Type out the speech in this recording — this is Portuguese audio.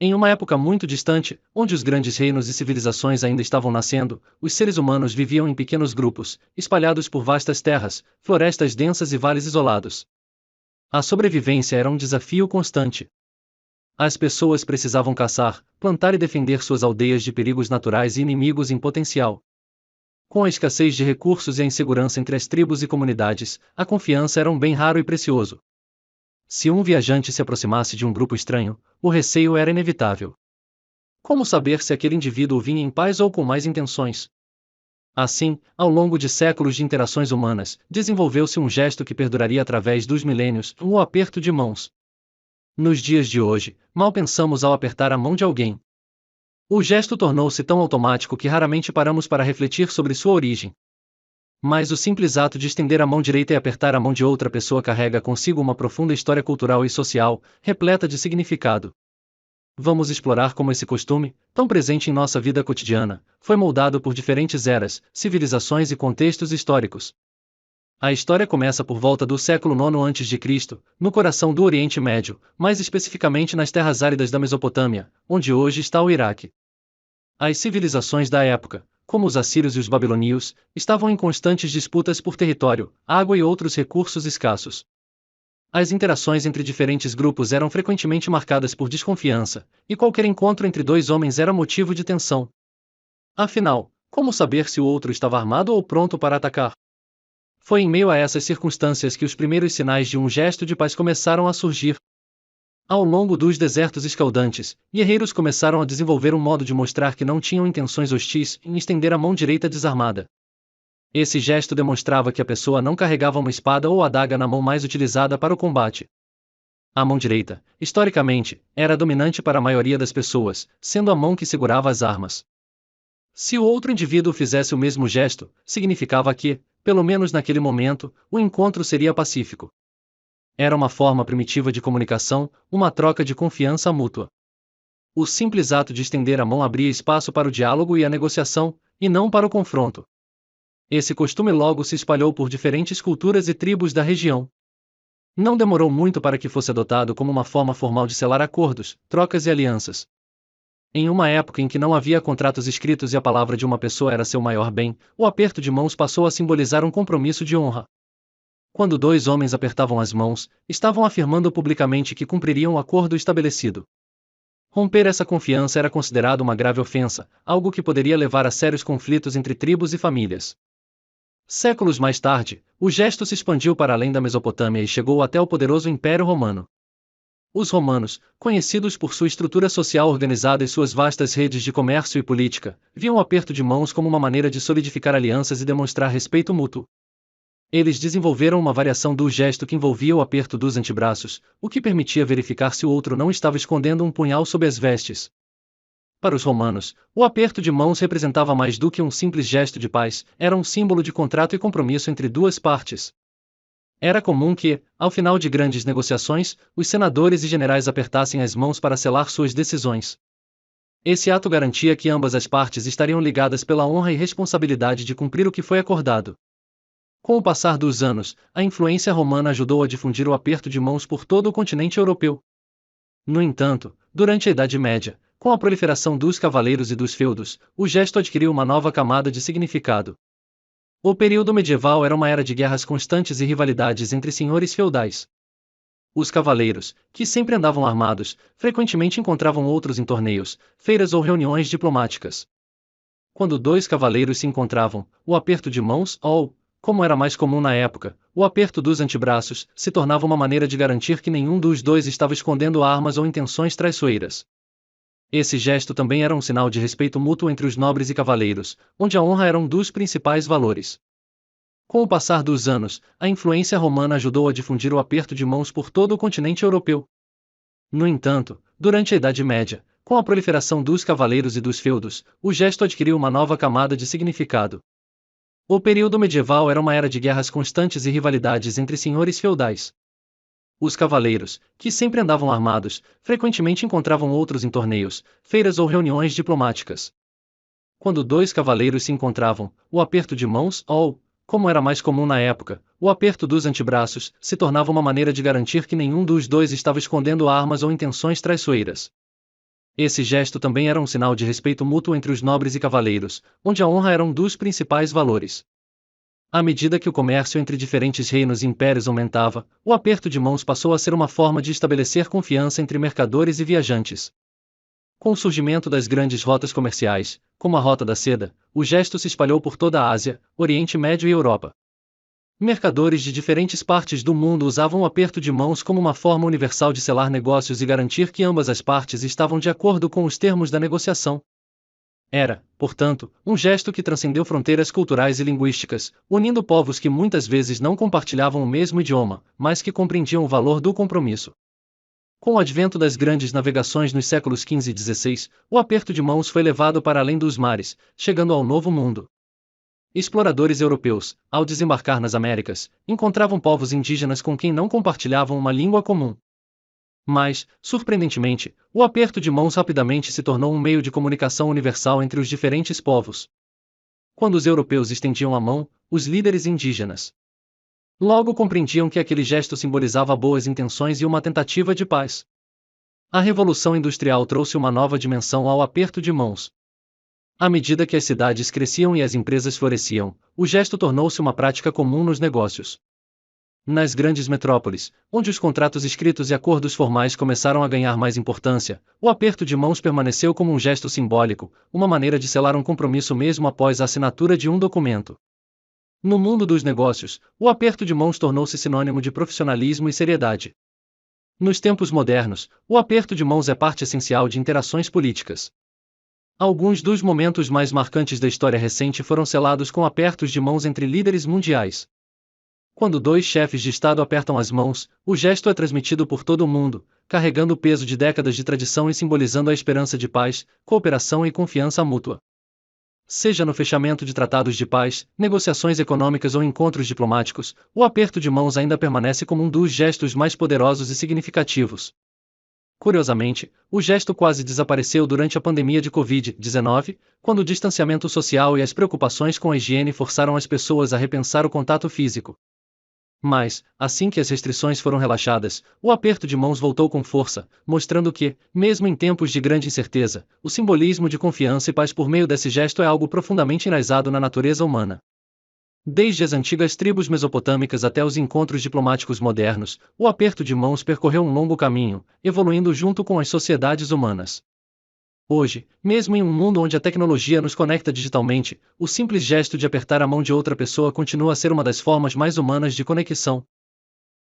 Em uma época muito distante, onde os grandes reinos e civilizações ainda estavam nascendo, os seres humanos viviam em pequenos grupos, espalhados por vastas terras, florestas densas e vales isolados. A sobrevivência era um desafio constante. As pessoas precisavam caçar, plantar e defender suas aldeias de perigos naturais e inimigos em potencial. Com a escassez de recursos e a insegurança entre as tribos e comunidades, a confiança era um bem raro e precioso. Se um viajante se aproximasse de um grupo estranho, o receio era inevitável. Como saber se aquele indivíduo vinha em paz ou com mais intenções? Assim, ao longo de séculos de interações humanas, desenvolveu-se um gesto que perduraria através dos milênios, o aperto de mãos. Nos dias de hoje, mal pensamos ao apertar a mão de alguém. O gesto tornou-se tão automático que raramente paramos para refletir sobre sua origem. Mas o simples ato de estender a mão direita e apertar a mão de outra pessoa carrega consigo uma profunda história cultural e social, repleta de significado. Vamos explorar como esse costume, tão presente em nossa vida cotidiana, foi moldado por diferentes eras, civilizações e contextos históricos. A história começa por volta do século IX a.C., no coração do Oriente Médio, mais especificamente nas terras áridas da Mesopotâmia, onde hoje está o Iraque. As civilizações da época, como os assírios e os babilônios, estavam em constantes disputas por território, água e outros recursos escassos. As interações entre diferentes grupos eram frequentemente marcadas por desconfiança, e qualquer encontro entre dois homens era motivo de tensão. Afinal, como saber se o outro estava armado ou pronto para atacar? Foi em meio a essas circunstâncias que os primeiros sinais de um gesto de paz começaram a surgir. Ao longo dos desertos escaldantes, guerreiros começaram a desenvolver um modo de mostrar que não tinham intenções hostis em estender a mão direita desarmada. Esse gesto demonstrava que a pessoa não carregava uma espada ou adaga na mão mais utilizada para o combate. A mão direita, historicamente, era dominante para a maioria das pessoas, sendo a mão que segurava as armas. Se o outro indivíduo fizesse o mesmo gesto, significava que, pelo menos naquele momento, o encontro seria pacífico. Era uma forma primitiva de comunicação, uma troca de confiança mútua. O simples ato de estender a mão abria espaço para o diálogo e a negociação, e não para o confronto. Esse costume logo se espalhou por diferentes culturas e tribos da região. Não demorou muito para que fosse adotado como uma forma formal de selar acordos, trocas e alianças. Em uma época em que não havia contratos escritos e a palavra de uma pessoa era seu maior bem, o aperto de mãos passou a simbolizar um compromisso de honra. Quando dois homens apertavam as mãos, estavam afirmando publicamente que cumpririam o acordo estabelecido. Romper essa confiança era considerado uma grave ofensa, algo que poderia levar a sérios conflitos entre tribos e famílias. Séculos mais tarde, o gesto se expandiu para além da Mesopotâmia e chegou até o poderoso Império Romano. Os romanos, conhecidos por sua estrutura social organizada e suas vastas redes de comércio e política, viam o aperto de mãos como uma maneira de solidificar alianças e demonstrar respeito mútuo. Eles desenvolveram uma variação do gesto que envolvia o aperto dos antebraços, o que permitia verificar se o outro não estava escondendo um punhal sob as vestes. Para os romanos, o aperto de mãos representava mais do que um simples gesto de paz, era um símbolo de contrato e compromisso entre duas partes. Era comum que, ao final de grandes negociações, os senadores e generais apertassem as mãos para selar suas decisões. Esse ato garantia que ambas as partes estariam ligadas pela honra e responsabilidade de cumprir o que foi acordado. Com o passar dos anos, a influência romana ajudou a difundir o aperto de mãos por todo o continente europeu. No entanto, durante a Idade Média, com a proliferação dos cavaleiros e dos feudos, o gesto adquiriu uma nova camada de significado. O período medieval era uma era de guerras constantes e rivalidades entre senhores feudais. Os cavaleiros, que sempre andavam armados, frequentemente encontravam outros em torneios, feiras ou reuniões diplomáticas. Quando dois cavaleiros se encontravam, o aperto de mãos, ou, como era mais comum na época, o aperto dos antebraços, se tornava uma maneira de garantir que nenhum dos dois estava escondendo armas ou intenções traiçoeiras. Esse gesto também era um sinal de respeito mútuo entre os nobres e cavaleiros, onde a honra era um dos principais valores. Com o passar dos anos, a influência romana ajudou a difundir o aperto de mãos por todo o continente europeu. No entanto, durante a Idade Média, com a proliferação dos cavaleiros e dos feudos, o gesto adquiriu uma nova camada de significado. O período medieval era uma era de guerras constantes e rivalidades entre senhores feudais. Os cavaleiros, que sempre andavam armados, frequentemente encontravam outros em torneios, feiras ou reuniões diplomáticas. Quando dois cavaleiros se encontravam, o aperto de mãos, ou, como era mais comum na época, o aperto dos antebraços, se tornava uma maneira de garantir que nenhum dos dois estava escondendo armas ou intenções traiçoeiras. Esse gesto também era um sinal de respeito mútuo entre os nobres e cavaleiros, onde a honra era um dos principais valores. À medida que o comércio entre diferentes reinos e impérios aumentava, o aperto de mãos passou a ser uma forma de estabelecer confiança entre mercadores e viajantes. Com o surgimento das grandes rotas comerciais, como a Rota da Seda, o gesto se espalhou por toda a Ásia, Oriente Médio e Europa. Mercadores de diferentes partes do mundo usavam o aperto de mãos como uma forma universal de selar negócios e garantir que ambas as partes estavam de acordo com os termos da negociação. Era, portanto, um gesto que transcendeu fronteiras culturais e linguísticas, unindo povos que muitas vezes não compartilhavam o mesmo idioma, mas que compreendiam o valor do compromisso. Com o advento das grandes navegações nos séculos XV e XVI, o aperto de mãos foi levado para além dos mares, chegando ao Novo Mundo. Exploradores europeus, ao desembarcar nas Américas, encontravam povos indígenas com quem não compartilhavam uma língua comum. Mas, surpreendentemente, o aperto de mãos rapidamente se tornou um meio de comunicação universal entre os diferentes povos. Quando os europeus estendiam a mão, os líderes indígenas logo compreendiam que aquele gesto simbolizava boas intenções e uma tentativa de paz. A Revolução Industrial trouxe uma nova dimensão ao aperto de mãos. À medida que as cidades cresciam e as empresas floresciam, o gesto tornou-se uma prática comum nos negócios. Nas grandes metrópoles, onde os contratos escritos e acordos formais começaram a ganhar mais importância, o aperto de mãos permaneceu como um gesto simbólico, uma maneira de selar um compromisso mesmo após a assinatura de um documento. No mundo dos negócios, o aperto de mãos tornou-se sinônimo de profissionalismo e seriedade. Nos tempos modernos, o aperto de mãos é parte essencial de interações políticas. Alguns dos momentos mais marcantes da história recente foram selados com apertos de mãos entre líderes mundiais. Quando dois chefes de Estado apertam as mãos, o gesto é transmitido por todo o mundo, carregando o peso de décadas de tradição e simbolizando a esperança de paz, cooperação e confiança mútua. Seja no fechamento de tratados de paz, negociações econômicas ou encontros diplomáticos, o aperto de mãos ainda permanece como um dos gestos mais poderosos e significativos. Curiosamente, o gesto quase desapareceu durante a pandemia de Covid-19, quando o distanciamento social e as preocupações com a higiene forçaram as pessoas a repensar o contato físico. Mas, assim que as restrições foram relaxadas, o aperto de mãos voltou com força, mostrando que, mesmo em tempos de grande incerteza, o simbolismo de confiança e paz por meio desse gesto é algo profundamente enraizado na natureza humana. Desde as antigas tribos mesopotâmicas até os encontros diplomáticos modernos, o aperto de mãos percorreu um longo caminho, evoluindo junto com as sociedades humanas. Hoje, mesmo em um mundo onde a tecnologia nos conecta digitalmente, o simples gesto de apertar a mão de outra pessoa continua a ser uma das formas mais humanas de conexão.